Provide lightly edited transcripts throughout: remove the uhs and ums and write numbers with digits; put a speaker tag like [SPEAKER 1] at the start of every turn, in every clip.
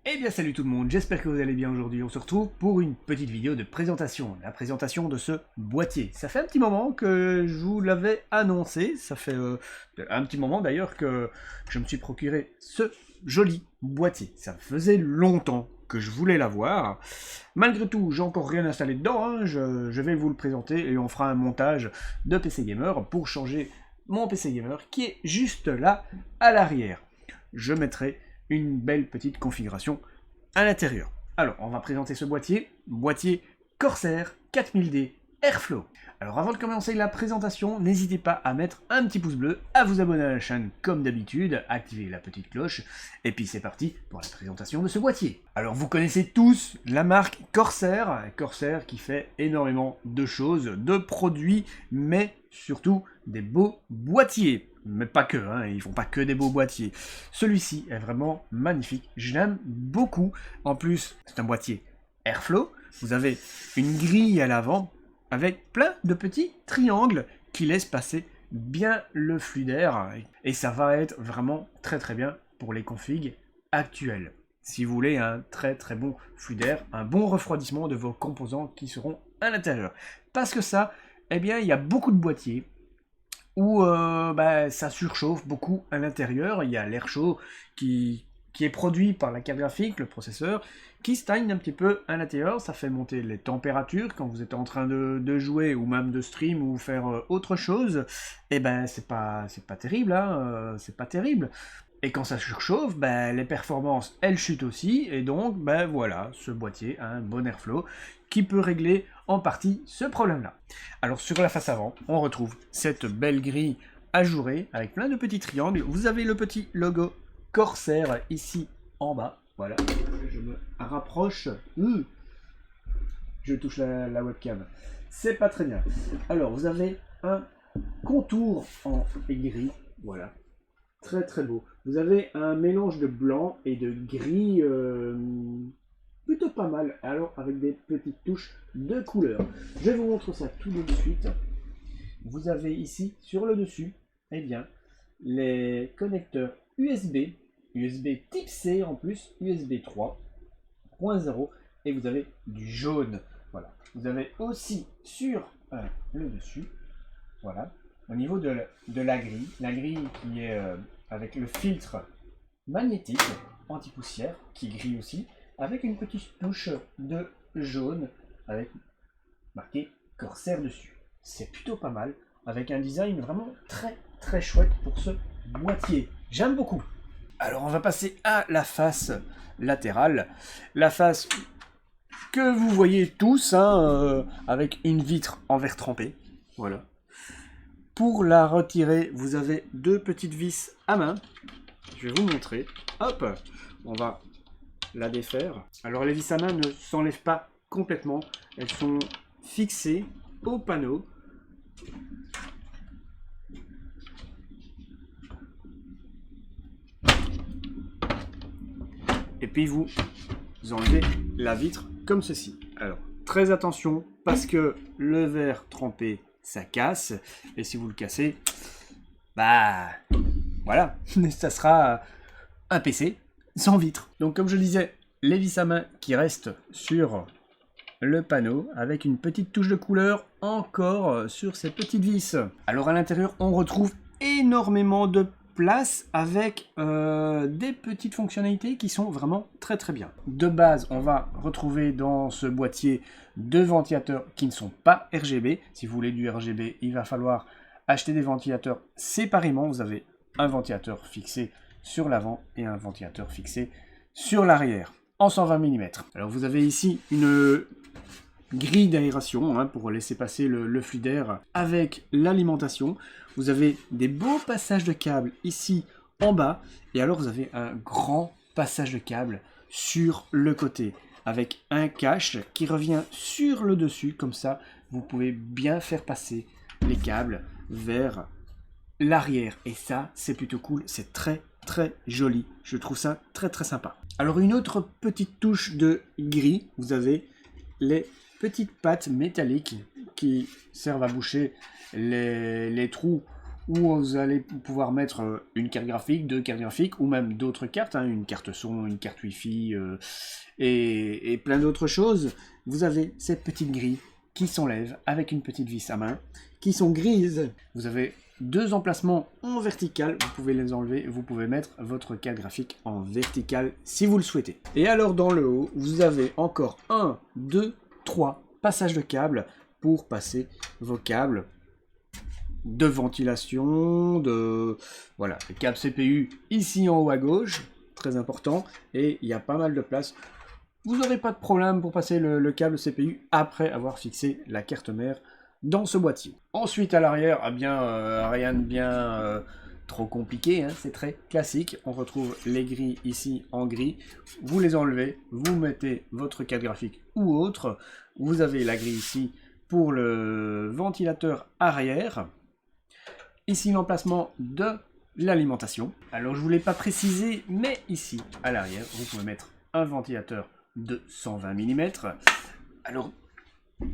[SPEAKER 1] Eh bien salut tout le monde, j'espère que vous allez bien aujourd'hui. On se retrouve pour une petite vidéo de présentation, la présentation de ce boîtier. Ça fait un petit moment que je vous l'avais annoncé, ça fait un petit moment d'ailleurs que je me suis procuré ce joli boîtier. Ça faisait longtemps que je voulais l'avoir. Malgré tout, j'ai encore rien installé dedans, hein. Je vais vous le présenter et on fera un montage de PC Gamer pour changer mon PC Gamer qui est juste là à l'arrière. Je mettrai une belle petite configuration à l'intérieur. Alors, on va présenter ce boîtier Corsair 4000D Airflow. Alors, avant de commencer la présentation, n'hésitez pas à mettre un petit pouce bleu, à vous abonner à la chaîne comme d'habitude, activer la petite cloche, et puis c'est parti pour la présentation de ce boîtier. Alors, vous connaissez tous la marque Corsair, Corsair qui fait énormément de choses, de produits, mais surtout des beaux boîtiers. Mais pas que, hein, ils font pas que des beaux boîtiers. Celui-ci est vraiment magnifique, je l'aime beaucoup. En plus, c'est un boîtier Airflow. Vous avez une grille à l'avant avec plein de petits triangles qui laissent passer bien le flux d'air. Et ça va être vraiment très bien pour les configs actuelles. Si vous voulez un très bon flux d'air, un bon refroidissement de vos composants qui seront à l'intérieur. Parce que ça, eh bien, il y a beaucoup de boîtiers où ça surchauffe beaucoup à l'intérieur. Il y a l'air chaud qui est produit par la carte graphique, le processeur, qui stagne un petit peu à l'intérieur. Ça fait monter les températures quand vous êtes en train de jouer ou même de stream ou faire autre chose. Et ben c'est pas terrible, hein, c'est pas terrible. Et quand ça surchauffe, les performances, elles chutent aussi, et donc, voilà, ce boîtier a un bon airflow qui peut régler en partie ce problème-là. Alors sur la face avant, on retrouve cette belle grille ajourée avec plein de petits triangles. Vous avez le petit logo Corsair ici en bas. Voilà, je me rapproche. Je touche la webcam. C'est pas très bien. Alors vous avez un contour en gris. Voilà. Très beau. Vous avez un mélange de blanc et de gris plutôt pas mal. Alors avec des petites touches de couleur. Je vais vous montrer ça tout de suite. Vous avez ici sur le dessus, eh bien, les connecteurs USB type C en plus, USB 3.0 et vous avez du jaune. Voilà. Vous avez aussi sur le dessus, voilà, au niveau de la grille qui est avec le filtre magnétique anti-poussière qui grille aussi, avec une petite touche de jaune avec marqué Corsair dessus. C'est plutôt pas mal, avec un design vraiment très chouette pour ce boîtier. J'aime beaucoup. Alors on va passer à la face latérale. La face que vous voyez tous, hein, avec une vitre en verre trempé. Voilà. Pour la retirer, vous avez deux petites vis à main. Je vais vous montrer. Hop, on va la défaire. Alors les vis à main ne s'enlèvent pas complètement. Elles sont fixées au panneau. Et puis vous enlevez la vitre comme ceci. Alors très attention parce que le verre trempé ça casse, et si vous le cassez, voilà, ça sera un PC sans vitre. Donc comme je le disais, les vis à main qui restent sur le panneau, avec une petite touche de couleur encore sur ces petites vis. Alors à l'intérieur, on retrouve énormément de place avec des petites fonctionnalités qui sont vraiment très bien. De base, on va retrouver dans ce boîtier deux ventilateurs qui ne sont pas RGB. Si vous voulez du RGB, il va falloir acheter des ventilateurs séparément. Vous avez un ventilateur fixé sur l'avant et un ventilateur fixé sur l'arrière en 120 mm. Alors vous avez ici une grille d'aération, hein, pour laisser passer le flux d'air avec l'alimentation. Vous avez des beaux passages de câbles ici en bas, et alors vous avez un grand passage de câble sur le côté avec un cache qui revient sur le dessus. Comme ça vous pouvez bien faire passer les câbles vers l'arrière, et ça c'est plutôt cool, c'est très joli, je trouve ça très sympa. Alors une autre petite touche de gris, vous avez les petites pattes métalliques qui servent à boucher les trous où vous allez pouvoir mettre une carte graphique, deux cartes graphiques, ou même d'autres cartes, hein, une carte son, une carte Wi-Fi, et plein d'autres choses. Vous avez cette petite grille qui s'enlève avec une petite vis à main, qui sont grises. Vous avez deux emplacements en vertical, vous pouvez les enlever, vous pouvez mettre votre carte graphique en vertical si vous le souhaitez. Et alors dans le haut, vous avez encore 1, 2, 3 passages de câbles pour passer vos câbles de ventilation, voilà, les câbles CPU ici en haut à gauche, très important, et il y a pas mal de place. Vous n'aurez pas de problème pour passer le câble CPU après avoir fixé la carte mère dans ce boîtier. Ensuite à l'arrière, eh bien, rien de bien trop compliqué, hein, c'est très classique. On retrouve les grilles ici en gris, vous les enlevez, vous mettez votre carte graphique ou autre. Vous avez la grille ici pour le ventilateur arrière. Ici l'emplacement de l'alimentation. Alors je ne vous l'ai pas précisé, mais ici à l'arrière, vous pouvez mettre un ventilateur de 120 mm. Alors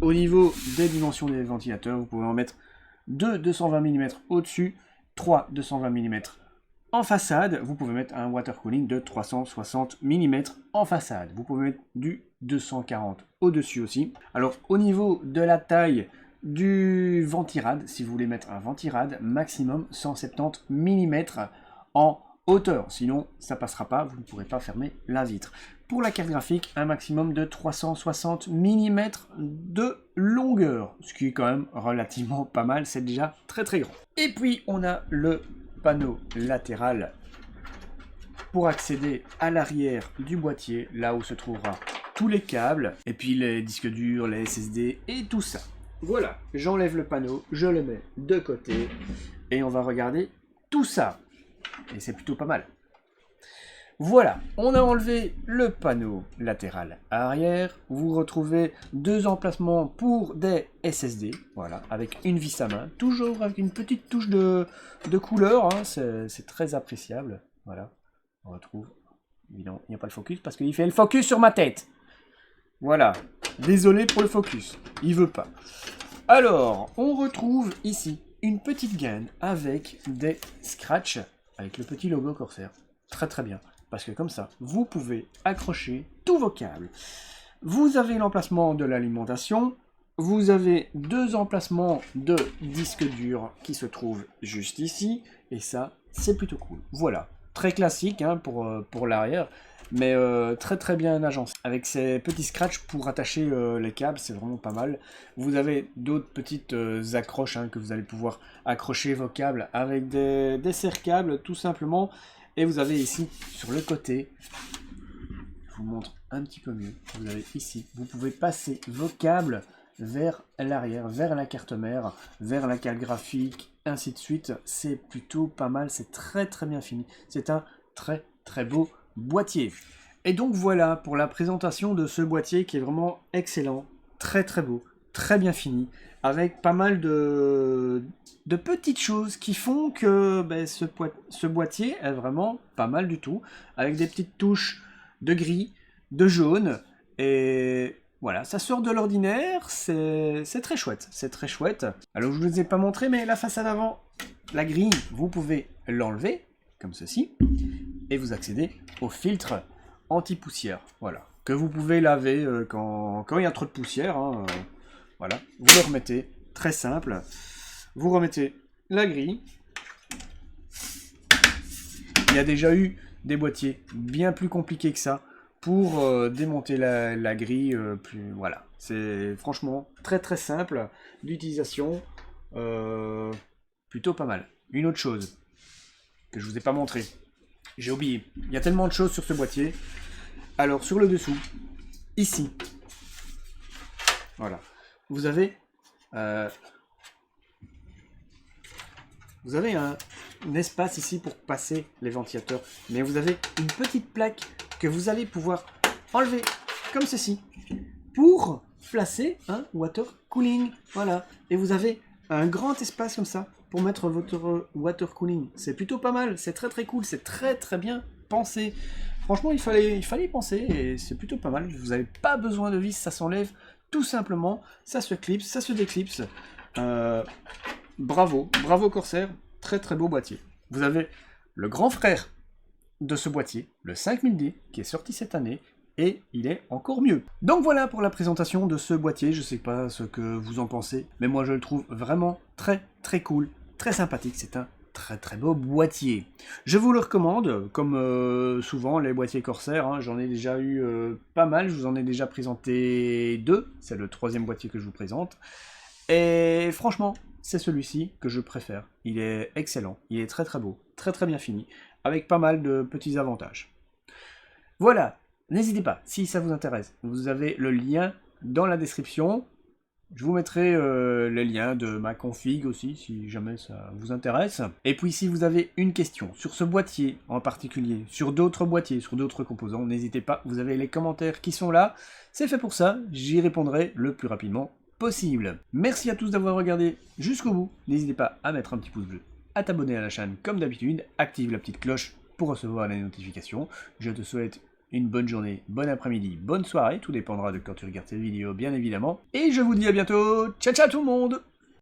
[SPEAKER 1] au niveau des dimensions des ventilateurs, vous pouvez en mettre 2 220 mm au-dessus, 3 220 mm en façade. Vous pouvez mettre un water cooling de 360 mm en façade. Vous pouvez mettre du 240 au-dessus aussi. Alors au niveau de la taille du ventirad, si vous voulez mettre un ventirad, maximum 170 mm en hauteur, sinon ça passera pas, vous ne pourrez pas fermer la vitre. Pour la carte graphique, un maximum de 360 mm de longueur, ce qui est quand même relativement pas mal, c'est déjà très très grand. Et puis on a le panneau latéral pour accéder à l'arrière du boîtier, là où se trouvera tous les câbles, et puis les disques durs, les SSD et tout ça. Voilà, j'enlève le panneau, je le mets de côté, et on va regarder tout ça. Et c'est plutôt pas mal. Voilà, on a enlevé le panneau latéral arrière. Vous retrouvez deux emplacements pour des SSD, voilà, avec une vis à main, toujours avec une petite touche de couleur, hein, c'est très appréciable. Voilà, on retrouve, évidemment, il n'y a pas le focus parce qu'il fait le focus sur ma tête. Voilà, désolé pour le focus, il veut pas. Alors, on retrouve ici une petite gaine avec des scratchs, avec le petit logo Corsair. Très très bien, parce que comme ça, vous pouvez accrocher tous vos câbles. Vous avez l'emplacement de l'alimentation, vous avez deux emplacements de disques durs qui se trouvent juste ici, et ça, c'est plutôt cool. Voilà, très classique hein, pour l'arrière, mais très très bien agencé. Avec ces petits scratchs pour attacher les câbles, c'est vraiment pas mal. Vous avez d'autres petites accroches hein, que vous allez pouvoir accrocher vos câbles avec des serre-câbles tout simplement. Et vous avez ici sur le côté, je vous montre un petit peu mieux, vous avez ici, vous pouvez passer vos câbles vers l'arrière, vers la carte mère, vers la carte graphique, ainsi de suite. C'est plutôt pas mal, c'est très très bien fini. C'est un très très beau boîtier. Et donc voilà pour la présentation de ce boîtier qui est vraiment excellent, très très beau, très bien fini, avec pas mal de petites choses qui font que ben, ce boîtier est vraiment pas mal du tout, avec des petites touches de gris, de jaune, et voilà, ça sort de l'ordinaire, c'est très chouette, c'est très chouette. Alors je ne vous ai pas montré, mais la façade avant, la grille, vous pouvez l'enlever, comme ceci, et vous accédez au filtre anti-poussière, voilà, que vous pouvez laver quand il y a trop de poussière, hein, voilà, vous le remettez, très simple, vous remettez la grille. Il y a déjà eu des boîtiers bien plus compliqués que ça pour démonter la grille, voilà, c'est franchement très très simple d'utilisation, plutôt pas mal. Une autre chose que je vous ai pas montré, j'ai oublié, il y a tellement de choses sur ce boîtier. Alors sur le dessous, ici, voilà, vous avez un espace ici pour passer les ventilateurs, mais vous avez une petite plaque que vous allez pouvoir enlever comme ceci pour placer un water cooling, voilà, et vous avez un grand espace comme ça pour mettre votre water cooling. C'est plutôt pas mal, c'est très très cool, c'est très très bien pensé. Franchement, il fallait y penser et c'est plutôt pas mal. Vous n'avez pas besoin de vis, ça s'enlève tout simplement, ça se clipse, ça se déclipse. Bravo, bravo Corsair, très très beau boîtier. Vous avez le grand frère de ce boîtier, le 5000D, qui est sorti cette année, et il est encore mieux. Donc voilà pour la présentation de ce boîtier, je sais pas ce que vous en pensez, mais moi je le trouve vraiment très très cool, très sympathique, c'est un très très beau boîtier. Je vous le recommande, comme souvent les boîtiers Corsair, hein, j'en ai déjà eu pas mal, je vous en ai déjà présenté 2, c'est le 3e boîtier que je vous présente, et franchement, c'est celui-ci que je préfère. Il est excellent, il est très très beau, très très bien fini, avec pas mal de petits avantages. Voilà, n'hésitez pas, si ça vous intéresse, vous avez le lien dans la description. Je vous mettrai les liens de ma config aussi, si jamais ça vous intéresse. Et puis si vous avez une question sur ce boîtier en particulier, sur d'autres boîtiers, sur d'autres composants, n'hésitez pas, vous avez les commentaires qui sont là. C'est fait pour ça, j'y répondrai le plus rapidement possible. Merci à tous d'avoir regardé jusqu'au bout. N'hésitez pas à mettre un petit pouce bleu, à t'abonner à la chaîne comme d'habitude, active la petite cloche pour recevoir les notifications. Je te souhaite une bonne journée, bon après-midi, bonne soirée, tout dépendra de quand tu regardes cette vidéo bien évidemment. Et je vous dis à bientôt, ciao ciao tout le monde!